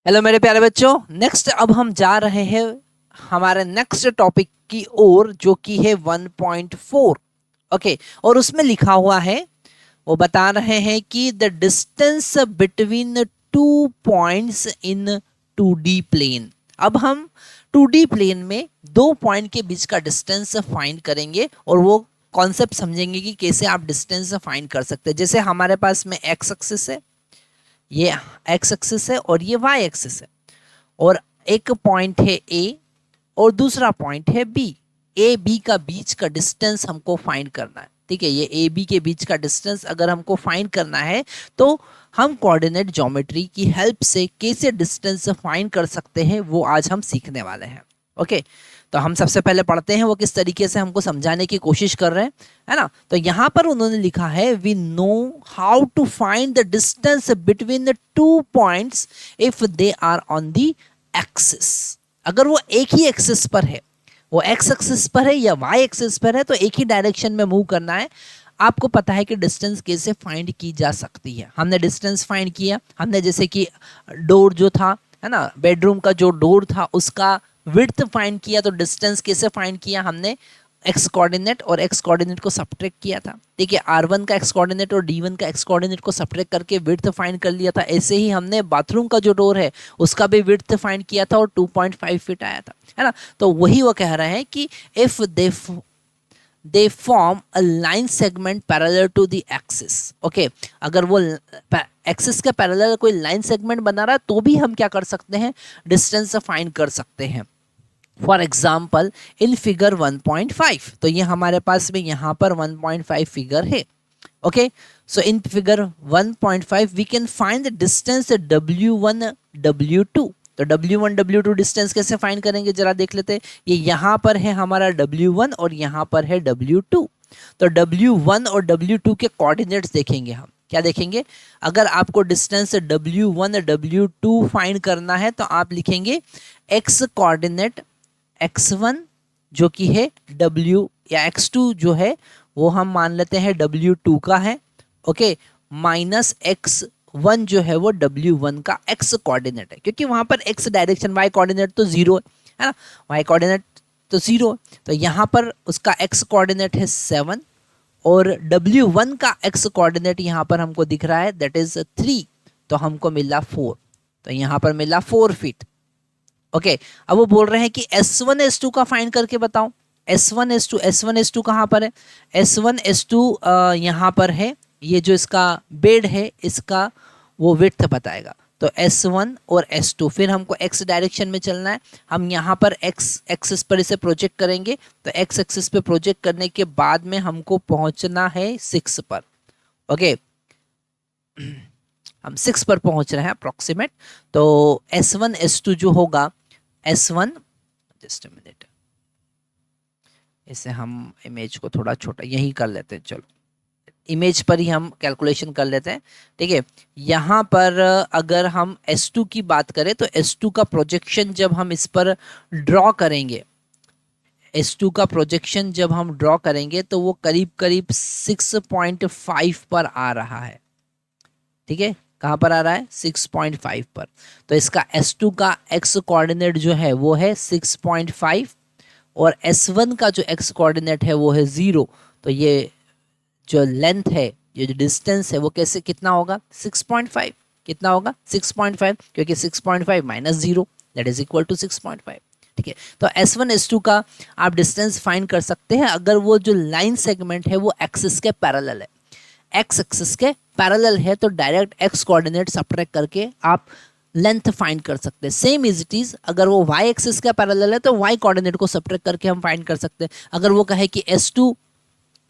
Hello मेरे प्यारे बच्चों। नेक्स्ट अब हम जा रहे हैं हमारे नेक्स्ट टॉपिक की ओर जो कि है 1.4। ओके, और उसमें लिखा हुआ है, वो बता रहे हैं कि the distance between two points in 2D plane. अब हम 2D प्लेन में दो पॉइंट के बीच का डिस्टेंस फाइंड करेंगे और वो कॉन्सेप्ट समझेंगे कि कैसे आप डिस्टेंस फाइंड कर सकते हैं। जैसे हमारे पास में एक्स एक्सिस है, ये एक्स एक्सिस है और ये वाई एक्सिस है, और एक पॉइंट है ए और दूसरा पॉइंट है बी। ए बी का बीच का डिस्टेंस हमको फाइंड करना है। ठीक है, ये ए बी के बीच का डिस्टेंस अगर हमको फाइंड करना है तो हम कोऑर्डिनेट ज्योमेट्री की हेल्प से कैसे डिस्टेंस फाइंड कर सकते हैं वो आज हम सीखने वाले हैं। ओके, तो हम सबसे पहले पढ़ते हैं वो किस तरीके से हमको समझाने की कोशिश कर रहे हैं, है ना। तो यहाँ पर उन्होंने लिखा है, we know how to find the distance between the two points if they are on the axis. अगर वो एक ही एक्सिस पर है, वो एक्स एक्सिस पर है या वाई एक्सिस पर है, तो एक ही डायरेक्शन में मूव करना है। आपको पता है कि डिस्टेंस कैसे फाइंड की जा सकती है। हमने डिस्टेंस फाइंड किया, हमने जैसे कि डोर जो था, है ना, बेडरूम का जो डोर था उसका विड्थ फाइंड किया। तो डिस्टेंस कैसे फाइंड किया, हमने एक्स कोऑर्डिनेट और एक्स कोऑर्डिनेट को सब्ट्रैक्ट किया था। ठीक है, R1 का एक्स कोऑर्डिनेट और D1 का एक्स कोऑर्डिनेट को सब्ट्रैक्ट करके विड्थ फाइंड कर लिया था। ऐसे ही हमने बाथरूम का जो डोर है उसका भी विड्थ फाइंड किया था और 2.5 फीट आया था, है ना। तो वही वो कह रहे हैं कि if they form a line segment parallel to the axis. Okay, अगर वो एक्सिस के पैरेलल कोई लाइन सेगमेंट बना रहा है तो भी हम क्या कर सकते हैं, डिस्टेंस फाइंड कर सकते हैं। फॉर एग्जाम्पल इन फिगर 1.5, तो ये हमारे पास में यहाँ पर 1.5 फिगर है। Okay, so in figure 1.5 we can find the distance W1 W2। तो W1 W2 डिस्टेंस कैसे फाइंड करेंगे जरा देख लेते हैं। ये यहाँ पर है हमारा W1 और यहाँ पर है W2। तो W1 और W2 के कोऑर्डिनेट्स देखेंगे हम। क्या देखेंगे, अगर आपको डिस्टेंस W1 W2 फाइंड करना है तो आप लिखेंगे x कोऑर्डिनेट x1 जो कि है W, या x2 जो है वो हम मान लेते हैं W2 का है। ओके, माइनस x1 जो है वो W1 का x कोऑर्डिनेट है, क्योंकि वहां पर x डायरेक्शन, y कोऑर्डिनेट तो जीरो है ना, y कोऑर्डिनेट तो जीरो है। तो यहाँ पर उसका x कोऑर्डिनेट है 7 और W1 का x कोऑर्डिनेट यहाँ पर हमको दिख रहा है दैट इज 3। तो हमको मिला 4, तो यहाँ पर मिला 4 फीट। ओके, अब वो बोल रहे हैं कि S1 S2 का फाइंड करके बताओ। S1 S2 कहाँ पर है, S1 S2 यहाँ पर है। ये जो इसका बेड है इसका वो विड्थ बताएगा। तो S1 और S2, फिर हमको x डायरेक्शन में चलना है। हम यहाँ पर x एक्सिस पर इसे प्रोजेक्ट करेंगे। तो x एक्सिस पे प्रोजेक्ट करने के बाद में हमको पहुंचना है 6 पर। ओके, हम 6 पर पहुंच रहे हैं अप्रोक्सीमेट। तो S1 S2 जो होगा, S1, जस्ट मिनट, इसे हम इमेज को थोड़ा छोटा यही कर लेते हैं। चलो, इमेज पर ही हम कैलकुलेशन कर लेते हैं। ठीक है, यहाँ पर अगर हम S2 की बात करें तो S2 का प्रोजेक्शन जब हम इस पर ड्रॉ करेंगे, S2 का प्रोजेक्शन जब हम ड्रॉ करेंगे तो वो करीब करीब 6.5 पर आ रहा है। ठीक है, कहाँ पर आ रहा है, 6.5 पर। तो इसका S2 का x कोऑर्डिनेट जो है वो है 6.5 और S1 का जो x कोऑर्डिनेट है वो है 0। तो ये जो लेंथ है, ये जो डिस्टेंस है वो कैसे कितना होगा, 6.5। कितना होगा, 6.5, क्योंकि 6.5 minus 0 that is equal to 6.5। ठीक है, तो S1 S2 का आप डिस्टेंस फाइंड कर सकते हैं अगर वो जो लाइन सेगमेंट है वो एक्सिस के पैरेलल है। एक्स एक्सिस के पैरेलल है तो डायरेक्ट एक्स कोऑर्डिनेट सब्ट्रैक्ट करके आप लेंथ फाइंड कर सकते हैं। सेम इज इट इज, अगर वो वाई एक्सिस का पैरेलल है तो वाई कोऑर्डिनेट को सब्ट्रैक्ट करके हम फाइंड कर सकते हैं। अगर वो कहे कि S2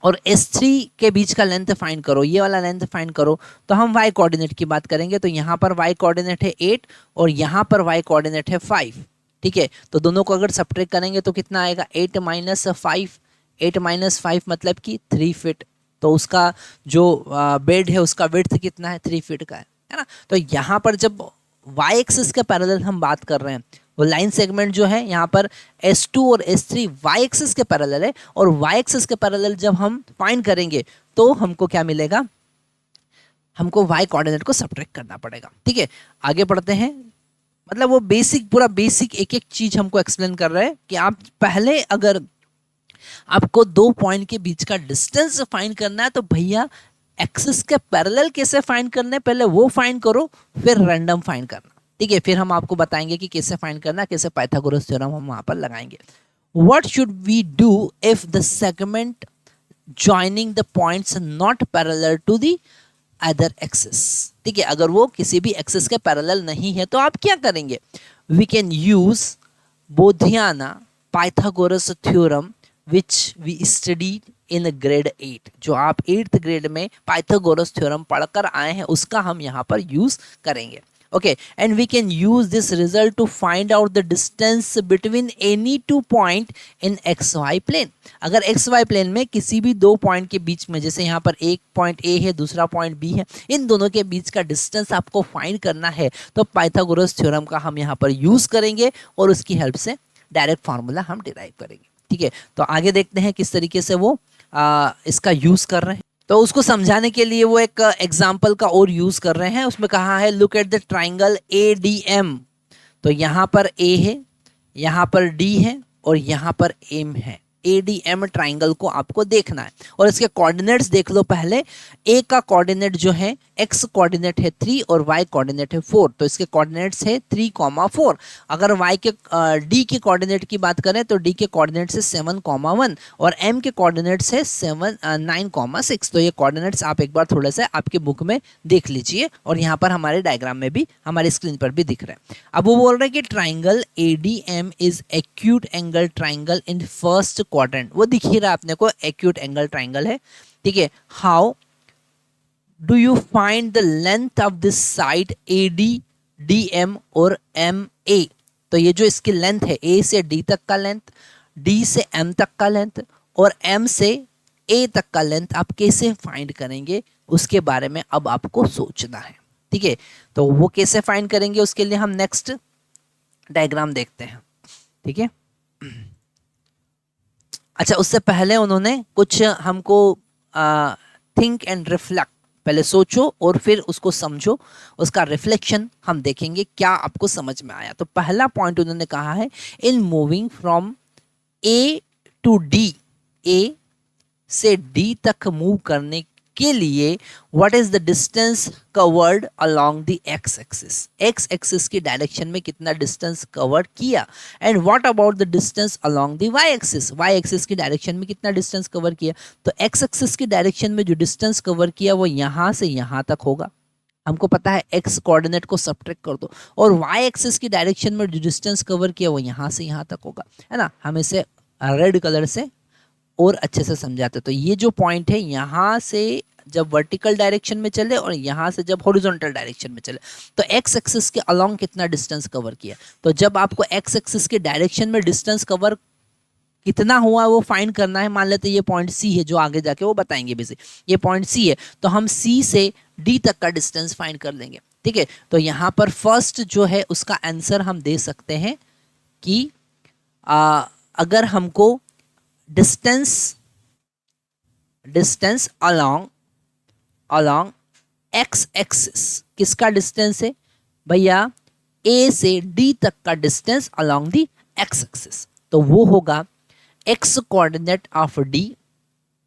और S3 के बीच का लेंथ फाइंड करो, ये वाला लेंथ फाइंड करो, तो हम y कोऑर्डिनेट की बात करेंगे। तो यहाँ पर y कोऑर्डिनेट है 8 और यहाँ पर y कोऑर्डिनेट है 5। ठीक है, तो दोनों को अगर सब्ट्रैक्ट करेंगे तो कितना आएगा, 8 माइनस 5। 8 माइनस 5 मतलब कि 3 फीट। तो उसका जो बेड है उसका विड्थ कितना है, 3 फीट का है ना। तो यहाँ पर जब y एक्सिस के पैरेलल हम बात कर रहे हैं, वो लाइन सेगमेंट जो है यहाँ पर S2 और S3 y एक्सिस के पैरेलल है, और y एक्सिस के पैरेलल जब हम फाइंड करेंगे तो हमको क्या मिलेगा, हमको y कोऑर्डिनेट को सब्ट्रैक्ट करना पड़ेगा। ठीक है, आगे बढ़ते हैं। मतलब वो बेसिक, पूरा बेसिक एक एक चीज हमको एक्सप्लेन कर रहा है कि आप पहले अगर आपको दो पॉइंट के बीच का डिस्टेंस फाइंड करना है तो भैया एक्सिस के पैरेलल कैसे फाइंड करने, पहले वो फाइंड करो, फिर रैंडम फाइंड करना। ठीक है, फिर हम आपको बताएंगे कि कैसे फाइंड करना, कैसे पाइथागोरस थ्योरम हम वहां पर लगाएंगे। What should we do if the segment joining the points not parallel to the other axis. ठीक है, अगर वो किसी भी एक्सिस के पैरेलल नहीं है तो आप क्या करेंगे? We can use Baudhayana Pythagoras theorem which we studied in grade 8, जो आप 8th ग्रेड में पाइथागोरस थ्योरम पढ़कर आए हैं उसका हम यहाँ पर यूज करेंगे। Okay, and we can use this result to find out the distance between any two point in X Y plane. अगर एक्स वाई प्लेन में किसी भी दो पॉइंट के बीच में, जैसे यहाँ पर एक पॉइंट ए है, दूसरा पॉइंट बी है, इन दोनों के बीच का डिस्टेंस आपको फाइंड करना है तो पाइथागोरस थ्योरम का हम यहाँ पर यूज करेंगे और उसकी हेल्प से डायरेक्ट फार्मूला हम डिराइव करेंगे। ठीक है, तो आगे देखते हैं किस तरीके से वो इसका यूज कर रहे हैं। तो उसको समझाने के लिए वो एक एग्जाम्पल का और यूज कर रहे हैं। उसमें कहा है look at the triangle ADM। तो यहाँ पर A है, यहाँ पर D है और यहाँ पर M है। ADM ट्राइंगल को आपको देखना है और इसके कोऑर्डिनेट्स देख लो पहले। A का कोऑर्डिनेट जो है x कोऑर्डिनेट है 3 और y कोऑर्डिनेट है 4, तो इसके कोऑर्डिनेट्स है 3, 4। अगर y के D के कोऑर्डिनेट की बात करें तो D के कोऑर्डिनेट्स है 7, 1 और M के कोऑर्डिनेट्स है 9, 6। तो ये कोऑर्डिनेट्स आप एक बार थोड़ा सा आपके बुक में देख लीजिए और यहाँ पर हमारे डायग्राम में भी, हमारे स्क्रीन पर भी दिख रहा है। अब वो बोल रहे हैं कि triangle ADM is acute angle triangle in first quadrant. वो दिख ही रहा है अपने को, एक्यूट एंगल ट्राइंगल है। ठीक है, how do you find the length of this side AD, DM और MA। तो ये जो इसकी लेंथ है, A से D तक का लेंथ, D से M तक का लेंथ और M से A तक का लेंथ आप कैसे फाइंड करेंगे उसके बारे में अब आपको सोचना है। ठीक है, तो वो कैसे फाइंड करेंगे उसके लिए हम नेक्स्ट डायग्राम देखते हैं। ठीक है, अच्छा उससे पहले उन्होंने कुछ हमको थिंक एंड रिफ्लेक्ट, पहले सोचो और फिर उसको समझो, उसका रिफ्लेक्शन हम देखेंगे क्या आपको समझ में आया। तो पहला पॉइंट उन्होंने कहा है in moving from A to D, A से D तक मूव करने के लिए what is the distance covered along the X axis. X axis की डायरेक्शन में कितना डिस्टेंस कवर किया, and what about the distance along the Y axis, Y axis की डायरेक्शन में कितना डिस्टेंस कवर किया। तो एक्स एक्सिस की डायरेक्शन में जो डिस्टेंस कवर किया वो यहाँ से यहाँ तक होगा, हमको पता है एक्स कोऑर्डिनेट को सब्ट्रैक्ट कर दो, और वाई एक्सिस की डायरेक्शन में जो डिस्टेंस कवर किया वो यहाँ से यहाँ तक होगा, है ना। हम इसे रेड कलर से और अच्छे से समझाते। तो ये जो पॉइंट है यहाँ से जब वर्टिकल डायरेक्शन में चले और यहाँ से जब हॉरिजॉन्टल डायरेक्शन में चले तो एक्स एक्सिस के अलोंग कितना डिस्टेंस कवर किया। तो जब आपको एक्स एक्सिस के डायरेक्शन में डिस्टेंस कवर कितना हुआ वो फाइंड करना है। मान लेते ये पॉइंट सी है, जो आगे जाके वो बताएंगे बेसिक, ये पॉइंट सी है तो हम सी से डी तक का डिस्टेंस फाइंड कर लेंगे। ठीक है, तो यहाँ पर फर्स्ट जो है उसका आंसर हम दे सकते हैं कि अगर हमको डिस्टेंस अलोंग एक्स एक्सिस, किसका डिस्टेंस है भैया, ए से डी तक का distance along the x axis, तो वो होगा x coordinate of D,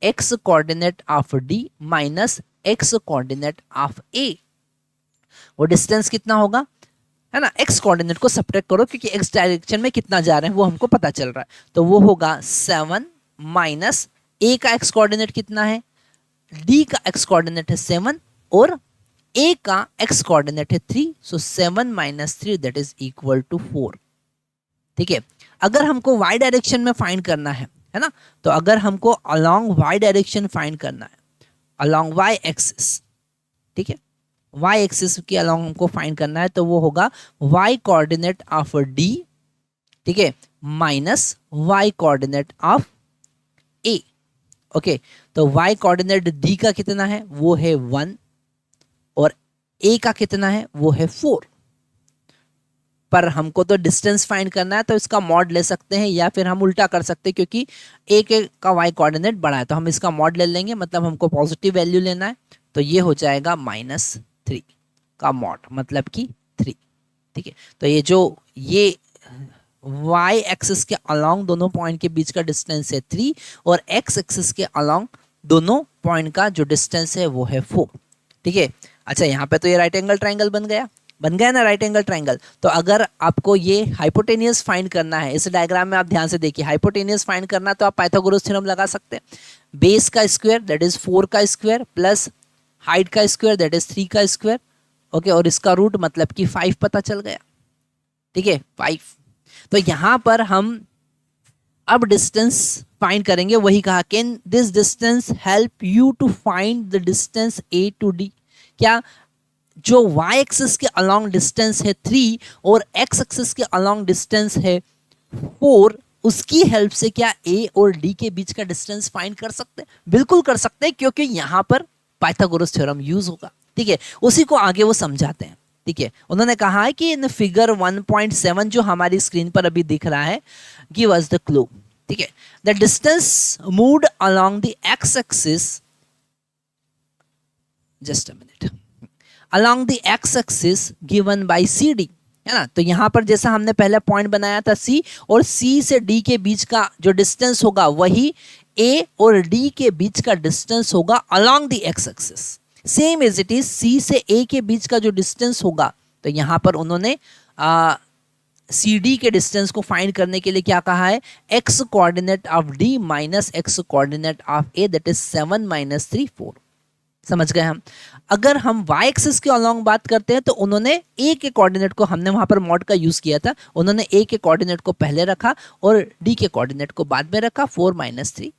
x coordinate of D minus x coordinate of A. वो डिस्टेंस कितना होगा, है ना, एक्स कोऑर्डिनेट को सब्ट्रैक्ट करो क्योंकि एक्स डायरेक्शन में कितना जा रहे हैं वो हमको पता चल रहा है। तो वो होगा 7 माइनस ए का एक्स कोऑर्डिनेट कितना है, डी का एक्स कोऑर्डिनेट है 7 और ए का एक्स कोऑर्डिनेट है 3, so 7 minus 3 that is equal to 4। ठीक है, अगर हमको y डायरेक्शन में फाइंड करना है ना, तो अगर हमको अलोंग y डायरेक्शन फाइंड करना है, अलोंग y एक्सिस, ठीक है, y एक्सिस के अलोंग हमको फाइंड करना है तो वो होगा y कोऑर्डिनेट ऑफ d, ठीक है, minus y coordinate of a। Okay, तो y कोऑर्डिनेट d का कितना है, वो है 1 और a का कितना है, वो है 4। पर हमको तो डिस्टेंस फाइंड करना है तो इसका मॉड ले सकते हैं या फिर हम उल्टा कर सकते हैं क्योंकि a का y कोऑर्डिनेट बड़ा है तो हम इसका मॉड ले लेंगे, मतलब हमको पॉजिटिव वैल्यू लेना है तो ये हो जाएगा -3 का मॉड, मतलब कि 3। ठीक है। तो ये y एक्सिस के अलोंग दोनों पॉइंट के बीच का डिस्टेंस है 3 और x एक्सिस के अलोंग दोनों पॉइंट का जो डिस्टेंस है वो है 4। ठीक है। अच्छा, यहाँ पे तो ये राइट एंगल ट्राइंगल बन गया ना राइट एंगल ट्राइंगल। तो अगर आपको ये हाइपोटेनियस फाइंड करना है, इस डायग्राम में आप ध्यान से देखिए, हाइपोटेनियस फाइंड करना तो आप पाइथागोरस थ्योरम लगा सकते हैं। बेस का स्क्वायर दैट इज 4 का स्क्वायर प्लस हाइट का स्क्वायर दैट इज 3 का स्क्वायर। ओके, और इसका रूट मतलब कि 5 पता चल गया। ठीक है, 5। तो यहां पर हम अब डिस्टेंस फाइंड करेंगे। वही कहा, can this distance help you to find the distance A to D. क्या जो y एक्सिस के अलोंग डिस्टेंस है 3 और x एक्सिस के अलोंग डिस्टेंस है 4, उसकी हेल्प से क्या a और d के बीच का डिस्टेंस फाइंड कर सकते हैं? बिल्कुल कर सकते हैं, क्योंकि यहां पर पाइथागोरस थ्योरम यूज होगा। ठीक है, उसी को आगे वो समझाते हैं। ठीक है, उन्होंने कहा है कि इन फिगर 1.7 जो हमारी स्क्रीन पर अभी दिख रहा है, गिव अस द क्लू। ठीक है, the distance moved along the x axis, just a minute, along the x axis given by CD, है ना। तो यहां पर जैसा हमने पहले पॉइंट बनाया था C, और C से D के बीच का जो डिस्टेंस होगा वही A और D के बीच का डिस्टेंस होगा along the x axis। Same as it is C से A के बीच का जो डिस्टेंस होगा, तो यहां पर उन्होंने CD के डिस्टेंस को फाइंड करने के लिए क्या कहा है, x coordinate of D minus x coordinate of A that is 7 - 3 4। समझ गए हम। अगर हम y एक्सिस के अलोंग बात करते हैं तो उन्होंने a के कोऑर्डिनेट को, हमने वहां पर मॉड का यूज किया था, उन्होंने a के कोऑर्डिनेट को पहले रखा और d के कोऑर्डिनेट को बाद में रखा। 4 - 3,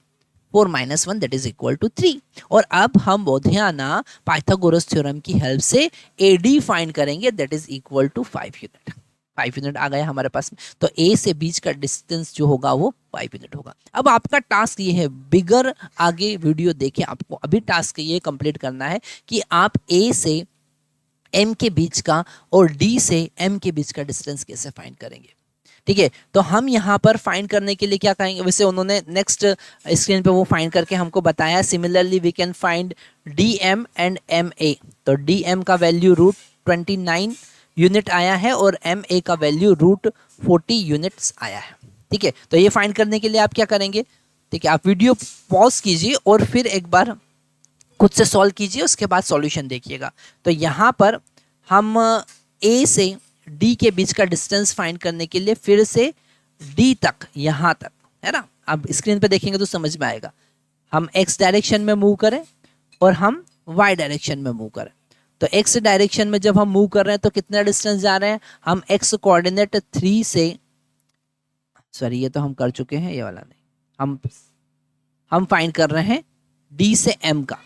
4 - 1 दैट इज इक्वल टू 3। और अब हम बोधियाना पाइथागोरस थ्योरम की हेल्प से AD फाइंड करेंगे that is equal to 5 unit. 5 unit आ गया हमारे पास में। तो A से बीच का डिस्टेंस जो होगा वो 5 यूनिट होगा। अब आपका टास्क ये है, बिगर आगे वीडियो देखे, आपको अभी टास्क ये कंप्लीट करना है कि आप A से M के बीच का और D से M के बीच का डिस्टेंस कैसे फाइंड करेंगे। ठीक है, तो हम यहाँ पर फाइंड करने के लिए क्या करेंगे, वैसे उन्होंने नेक्स्ट स्क्रीन पे वो फाइंड करके हमको बताया। Similarly we can find DM and MA। तो DM का वैल्यू √29 यूनिट आया है और MA का वैल्यू √40 यूनिट्स आया है। ठीक है, तो ये फाइंड करने के लिए आप क्या करेंगे, ठीक है, आप वीडियो पॉज कीजिए और फिर एक बार खुद से सॉल्व कीजिए, उसके बाद सॉल्यूशन देखिएगा। तो यहाँ पर हम A से D के बीच का डिस्टेंस फाइंड करने के लिए फिर से D तक, यहाँ तक, है ना, अब स्क्रीन पे देखेंगे तो समझ में आएगा। हम x डायरेक्शन में मूव करें और हम y डायरेक्शन में मूव करें। तो x डायरेक्शन में जब हम मूव कर रहे हैं तो कितना डिस्टेंस जा रहे हैं, हम x कोऑर्डिनेट 3 से, सॉरी ये तो हम कर चुके हैं, ये वाला नहीं, हम फाइंड कर रहे हैं D से M का,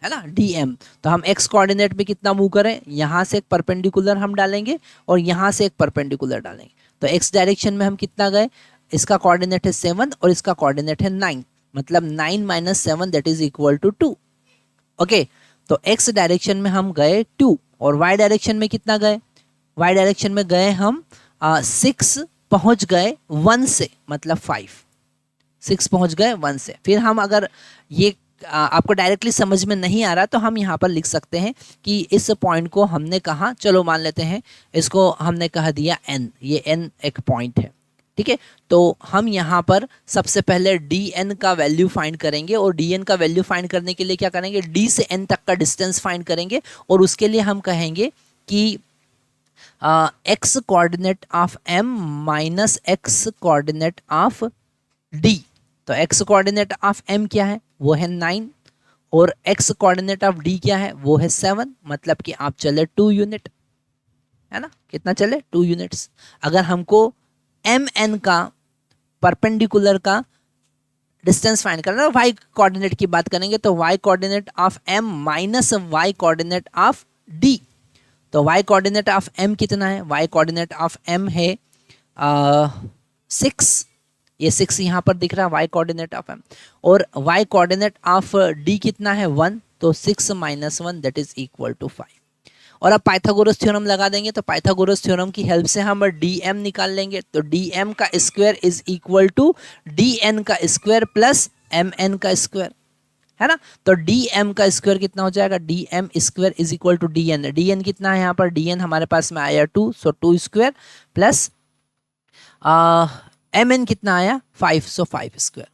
है ना, DM। तो हम x कोऑर्डिनेट में कितना मूव करें, यहाँ से एक परपेंडिकुलर हम डालेंगे और यहाँ से एक परपेंडिकुलर डालेंगे। तो x डायरेक्शन में हम कितना गए, इसका कोऑर्डिनेट है 7 और इसका कोऑर्डिनेट है 9, मतलब 9 - 7 that is equal to 2। Okay, तो x डायरेक्शन में हम गए 2 और y डायरेक्शन में कितना गए, y डायरेक्शन में गए हम 6 पहुंच गए 1 से, मतलब 5, 6 पहुंच गए 1 से। फिर हम अगर ये आपको डायरेक्टली समझ में नहीं आ रहा तो हम यहाँ पर लिख सकते हैं कि इस पॉइंट को हमने कहा, चलो मान लेते हैं इसको हमने कह दिया n, ये n एक पॉइंट है। ठीक है, तो हम यहाँ पर सबसे पहले dn का वैल्यू फाइंड करेंगे और dn का वैल्यू फाइंड करने के लिए क्या करेंगे, d से n तक का डिस्टेंस फाइंड करेंगे और उसके लिए हम कहेंगे कि x coordinate of m minus x coordinate of d। तो x कोऑर्डिनेट ऑफ m क्या है, वो है 9 और x कोऑर्डिनेट ऑफ d क्या है, वो है 7, मतलब कि आप चले 2 यूनिट, है ना, कितना चले 2 यूनिट्स। अगर हमको mn का परपेंडिकुलर का डिस्टेंस फाइंड करना है, y कोऑर्डिनेट की बात करेंगे तो y coordinate of m minus y coordinate of d। तो y कोऑर्डिनेट ऑफ m कितना है, y कोऑर्डिनेट ऑफ m है 6, ये 6 यहाँ पर दिख रहा है y कोऑर्डिनेट ऑफ m, और y कोऑर्डिनेट ऑफ d कितना है 1, तो 6 - 1 दैट इज इक्वल टू 5। और अब पाइथागोरस थ्योरम लगा देंगे, तो पाइथागोरस थ्योरम की हेल्प से हम dm निकाल लेंगे। तो dm का square is equal to dn का स्क्वायर प्लस mn का स्क्वायर। है ना। तो डी एम का स्क्वायर कितना हो जाएगा, D M square is equal to D N. D N कितना है यहाँ पर, डी एन हमारे पास में आया 2, सो 2 स्क्वायर प्लस एम एन कितना आया 5, सो 5 स्क्वायर।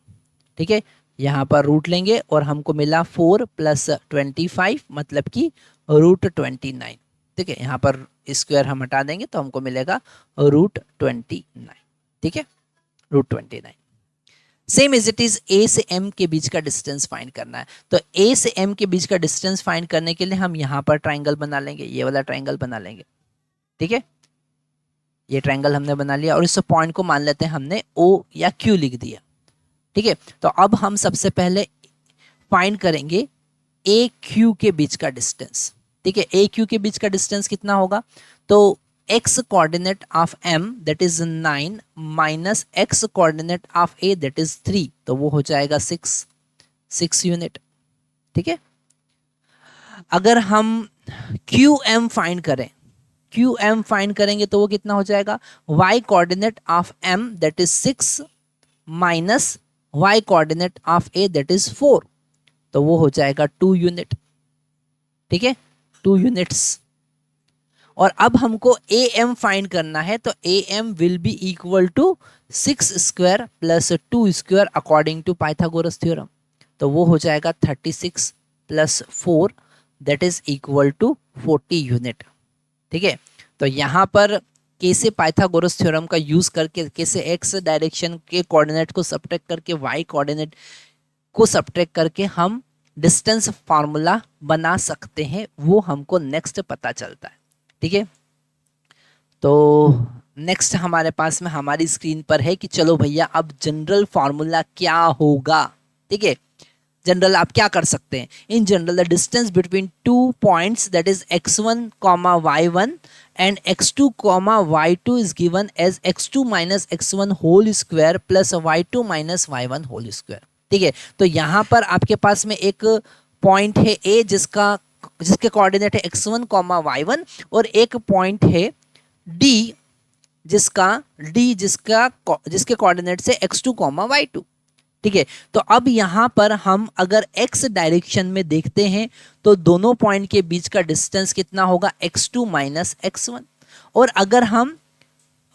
ठीक है, यहाँ पर रूट लेंगे और हमको मिला 4 प्लस 25 मतलब कि रूट 29। ठीक है, यहाँ पर स्क्वायर हम हटा देंगे तो हमको मिलेगा रूट 29। ठीक है, root 29। Same as it is A से एम के बीच का डिस्टेंस फाइंड करना है। तो ए से एम के बीच का डिस्टेंस फाइंड करने के लिए हम यहाँ पर ट्राइंगल बना लेंगे, ये वाला ट्राइंगल बना लेंगे। ठीक है, ये ट्राइंगल हमने बना लिया और इस पॉइंट को मान लेते हैं हमने ओ या क्यू लिख दिया। ठीक है, तो अब हम सबसे पहले फाइंड करेंगे ए क्यू के बीच का डिस्टेंस। ठीक है, ए क्यू के बीच का डिस्टेंस कितना होगा, तो x coordinate of m that is 9 minus x coordinate of a that is 3, तो वो हो जाएगा 6 यूनिट। ठीक है, अगर हम QM फाइंड करें, QM फाइंड करेंगे तो वो कितना हो जाएगा, y coordinate of m that is 6 minus y coordinate of a that is 4, तो वो हो जाएगा 2 यूनिट। ठीक है, 2 यूनिट्स। और अब हमको AM फाइंड करना है, तो AM will be equal to 6 square plus 2 square according to Pythagoras theorem, तो वो हो जाएगा 36 plus 4 that is equal to 40 unit. ठीक है, तो यहाँ पर कैसे पाइथागोरस थ्योरम का यूज करके, कैसे एक्स डायरेक्शन के कोऑर्डिनेट को सब्ट्रैक्ट करके वाई कोऑर्डिनेट को सब्ट्रैक्ट करके हम डिस्टेंस फार्मूला बना सकते हैं, वो हमको नेक्स्ट पता चलता है। ठीक है, तो नेक्स्ट हमारे पास में हमारी स्क्रीन पर है कि चलो भैया अब जनरल फार्मूला क्या होगा। ठीक है, जनरल आप क्या कर सकते हैं, in general the distance between 2 points that is x1 comma y1 and x2 comma y2 is given as x2 minus x1 whole square plus y2 minus y1 whole square. ठीक है, तो यहाँ पर आपके पास में एक पॉइंट है a जिसके कोऑर्डिनेट है x1 कॉमा y1 और एक पॉइंट है d जिसके कोऑर्डिनेट से x2 कॉमा y2। ठीक है, तो अब यहाँ पर हम अगर x डायरेक्शन में देखते हैं तो दोनों पॉइंट के बीच का डिस्टेंस कितना होगा, x2 माइनस x1। और अगर हम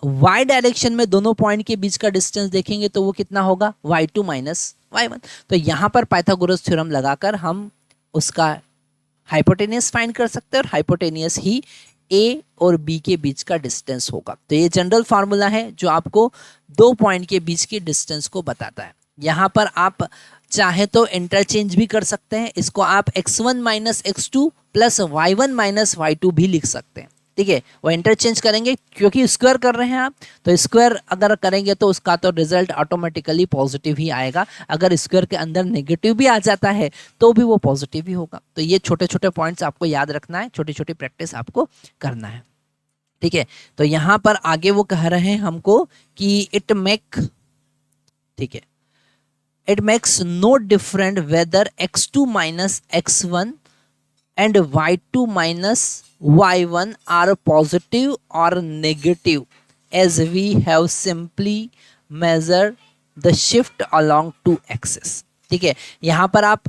y डायरेक्शन में दोनों पॉइंट के बीच का डिस्टेंस देखेंगे तो वो कितना होगा, y2 माइनस y1। तो यहाँ पर पाइथागोरस थ्योरम लगाकर हम उसका हाइपोटेनियस फाइंड कर सकते हैं और हाइपोटेनियस ही ए और बी के बीच का डिस्टेंस होगा। तो ये जनरल फार्मूला है जो आपको दो पॉइंट के बीच की डिस्टेंस को बताता है। यहाँ पर आप चाहे तो इंटरचेंज भी कर सकते हैं, इसको आप x1 minus x2 plus y1 minus y2 भी लिख सकते हैं। ठीक है, वो इंटरचेंज करेंगे क्योंकि स्क्वायर कर रहे हैं आप, तो स्क्वायर अगर करेंगे तो उसका तो रिजल्ट ऑटोमेटिकली पॉजिटिव ही आएगा। अगर स्क्वायर के अंदर नेगेटिव भी आ जाता है तो भी वो पॉजिटिव ही होगा। तो ये छोटे छोटे पॉइंट्स आपको याद रखना है, छोटी छोटी प्रैक्टिस आपको करना है। ठीक है, तो यहाँ पर आगे वो कह रहे हैं हमको कि it makes no different whether x2 minus x1 and y2 minus y1 are positive or negative as we have simply measured the shift along two axes। ठीक है, यहाँ पर आप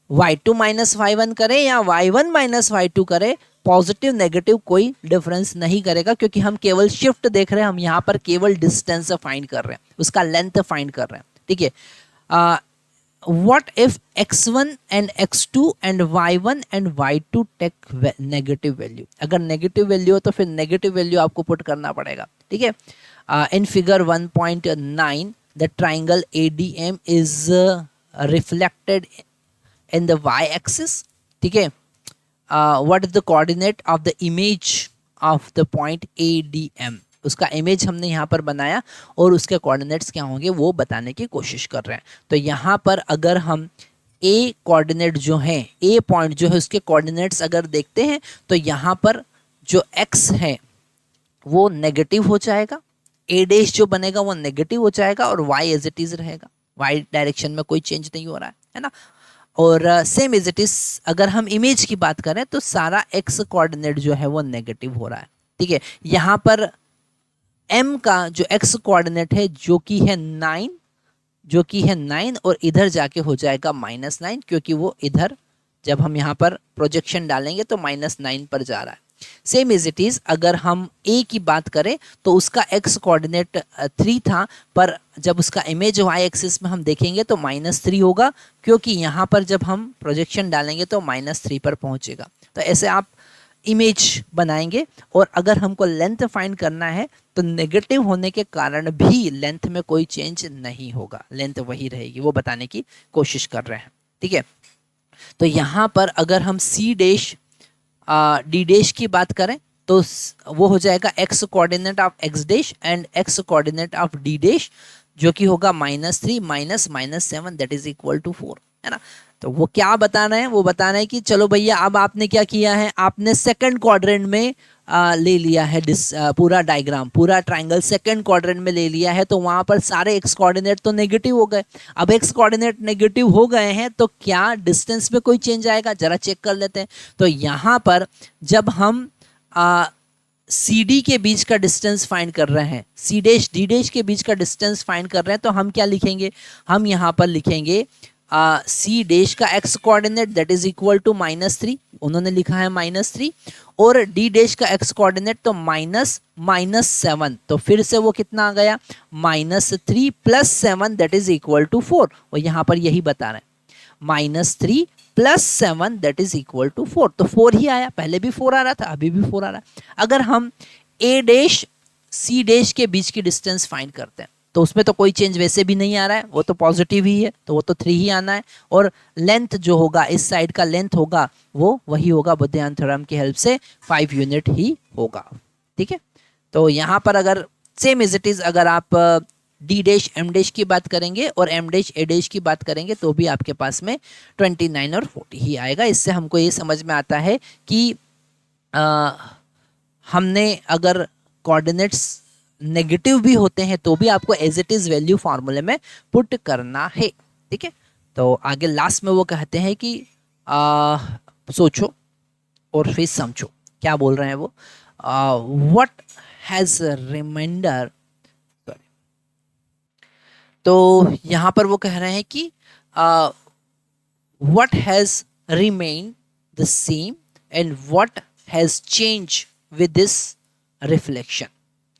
y2 माइनस y1 करें या y1 माइनस y2 करें, positive negative कोई difference नहीं करेगा क्योंकि हम केवल शिफ्ट देख रहे हैं, हम यहाँ पर केवल डिस्टेंस फाइंड कर रहे हैं, उसका लेंथ फाइंड कर रहे हैं। ठीक है, what if x1 and x2 and y1 and y2 take negative value, अगर नेगेटिव वैल्यू हो तो फिर नेगेटिव वैल्यू आपको पुट करना पड़ेगा। ठीक है, in figure 1.9 the triangle ADM is reflected in the y axis. ठीक है, what is the coordinate of the image of the point ADM, उसका इमेज हमने यहाँ पर बनाया और उसके कोऑर्डिनेट्स क्या होंगे वो बताने की कोशिश कर रहे हैं। तो यहाँ पर अगर हम ए कोऑर्डिनेट जो है, ए पॉइंट जो है उसके कोऑर्डिनेट्स अगर देखते हैं तो यहाँ पर जो एक्स है वो नेगेटिव हो जाएगा, ए डैश जो बनेगा वो नेगेटिव हो जाएगा और वाई एज इट इज रहेगा, वाई डायरेक्शन में कोई चेंज नहीं हो रहा है ना। और सेम एज इट इज अगर हम इमेज की बात करें तो सारा एक्स कोऑर्डिनेट जो है वो नेगेटिव हो रहा है। ठीक है, यहाँ पर m का जो x कोऑर्डिनेट है जो कि है 9 जो कि है 9 और इधर जाके हो जाएगा -9, क्योंकि वो इधर जब हम यहाँ पर प्रोजेक्शन डालेंगे तो -9 पर जा रहा है। सेम एज इट इज अगर हम ए की बात करें तो उसका एक्स कोऑर्डिनेट 3 था, पर जब उसका इमेज वाई एक्सिस में हम देखेंगे तो -3 होगा, क्योंकि यहाँ पर जब हम प्रोजेक्शन डालेंगे तो -3 पर पहुंचेगा। तो ऐसे आप इमेज बनाएंगे। और अगर हमको लेंथ फाइंड करना है तो नेगेटिव होने के कारण भी लेंथ में कोई चेंज नहीं होगा, लेंथ वही रहेगी, वो बताने की कोशिश कर रहे हैं। ठीक है, तो यहाँ पर अगर हम सी डैश डी डैश की बात करें तो वो हो जाएगा X coordinate of X dash and X coordinate of D dash, जो कि होगा -3 minus -7 that is equal to 4, है ना। तो वो क्या बताना है, वो बताना है कि चलो भैया अब आपने क्या किया है, आपने सेकंड क्वाड्रेंट में ले लिया है पूरा डायग्राम, पूरा ट्राइंगल सेकंड क्वाड्रेंट में ले लिया है, तो वहां पर सारे एक्स कोऑर्डिनेट तो नेगेटिव हो गए। अब एक्स कोऑर्डिनेट नेगेटिव हो गए हैं तो क्या डिस्टेंस में कोई चेंज आएगा, जरा चेक कर लेते हैं। तो यहाँ पर जब हम सी डी के बीच का डिस्टेंस फाइंड कर रहे हैं, सी डैश डी डैश के बीच का डिस्टेंस फाइंड कर रहे हैं, तो हम क्या लिखेंगे, हम यहाँ पर लिखेंगे सी डैश का X coordinate that is equal to -3, उन्होंने लिखा है -3, और डी डैश का एक्स कोऑर्डिनेट तो -7, तो फिर से वो कितना आ गया, -3 + 7 दैट इज इक्वल टू 4, और यहाँ पर यही बता रहे हैं -3 + 7 दैट इज इक्वल टू 4, तो 4 ही आया, पहले भी 4 आ रहा था, अभी भी 4 आ रहा है। अगर हम ए डैश सी डैश के बीच की डिस्टेंस फाइंड करते हैं तो उसमें तो कोई चेंज वैसे भी नहीं आ रहा है, वो तो पॉजिटिव ही है, तो वो तो 3 ही आना है, और लेंथ जो होगा, इस साइड का लेंथ होगा वो वही होगा, बुद्धिमान थ्योरम की हेल्प से 5 यूनिट ही होगा। ठीक है, तो यहाँ पर अगर सेम एज इट इज अगर आप डी डैश एम डैश की बात करेंगे और एम डैश ए डैश की बात करेंगे तो भी आपके पास में 29 और 40 ही आएगा। इससे हमको ये समझ में आता है कि हमने अगर कोऑर्डिनेट्स नेगेटिव भी होते हैं तो भी आपको एज इट इज वैल्यू फार्मूले में पुट करना है। ठीक है, तो आगे लास्ट में वो कहते हैं कि सोचो और फिर समझो, क्या बोल रहे हैं वो, व्हाट हैज रिमाइंडर, तो यहाँ पर वो कह रहे हैं कि what has remain the same and what has change with this reflection.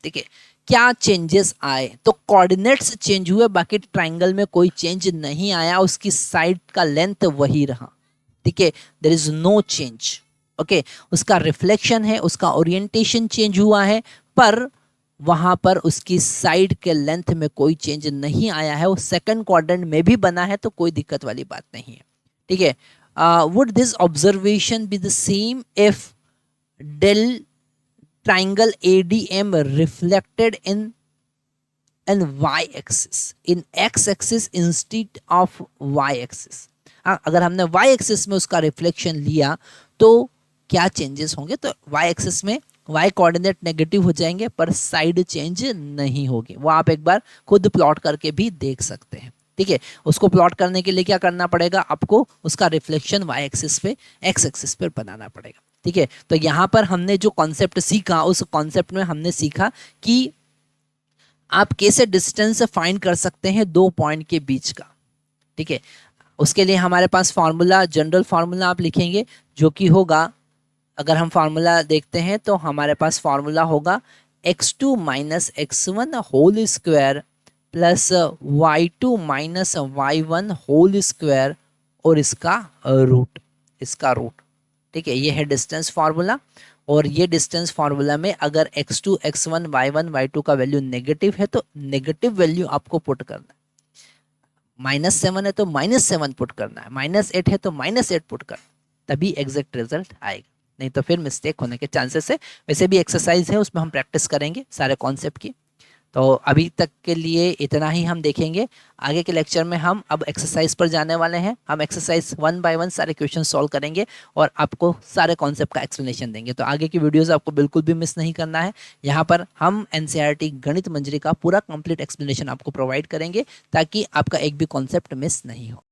ठीक है, क्या चेंजेस आए, तो कोऑर्डिनेट्स चेंज हुए, बाकी ट्राइंगल में कोई चेंज नहीं आया, उसकी साइड का लेंथ वही रहा। ठीक है, there is no change. Okay, उसका रिफ्लेक्शन है, उसका ओरिएंटेशन चेंज हुआ है, पर वहां पर उसकी साइड के लेंथ में कोई चेंज नहीं आया है, वो सेकंड क्वाड्रेंट में भी बना है, तो कोई दिक्कत वाली बात नहीं है। ठीक है, would this observation be the same if dell triangle ADM reflected in y axis, in x axis instead of y axis। अगर हमने y axis में उसका रिफ्लेक्शन लिया तो क्या चेंजेस होंगे, तो y axis में y कोऑर्डिनेट नेगेटिव हो जाएंगे पर साइड चेंज नहीं होगी, वो आप एक बार खुद प्लॉट करके भी देख सकते हैं। ठीक है, उसको प्लॉट करने के लिए क्या करना पड़ेगा, आपको उसका रिफ्लेक्शन y एक्सिस पे x एक्सिस पर बनाना पड़ेगा। ठीक है, तो यहाँ पर हमने जो कॉन्सेप्ट सीखा, उस कॉन्सेप्ट में हमने सीखा कि आप कैसे डिस्टेंस फाइंड कर सकते हैं दो पॉइंट के बीच का। ठीक है, उसके लिए हमारे पास फार्मूला, जनरल फार्मूला आप लिखेंगे, जो कि होगा, अगर हम फार्मूला देखते हैं तो हमारे पास फार्मूला होगा x2 - x1 whole square plus y2 - y1 whole square और इसका रूट। ठीक है, ये है डिस्टेंस फार्मूला, और ये डिस्टेंस फार्मूला में अगर x2 x1 y1 y2 का वैल्यू नेगेटिव है तो नेगेटिव वैल्यू आपको पुट करना है, -7 है तो -7 पुट करना है, -8 है तो -8 पुट करना, तभी एग्जैक्ट रिजल्ट आएगा, नहीं तो फिर मिस्टेक होने के चांसेस है। वैसे भी एक्सरसाइज है, उसमें हम प्रैक्टिस करेंगे सारे कॉन्सेप्ट की। तो अभी तक के लिए इतना ही हम देखेंगे। आगे के लेक्चर में हम अब एक्सरसाइज पर जाने वाले हैं। हम एक्सरसाइज 1 बाय 1 सारे क्वेश्चन सॉल्व करेंगे और आपको सारे कॉन्सेप्ट का एक्सप्लेनेशन देंगे। तो आगे की वीडियोस आपको बिल्कुल भी मिस नहीं करना है। यहाँ पर हम एनसीईआरटी गणित मंजरी का पूरा कंप्लीट एक्सप्लेनेशन आपको प्रोवाइड करेंगे ताकि आपका एक भी कॉन्सेप्ट मिस नहीं हो।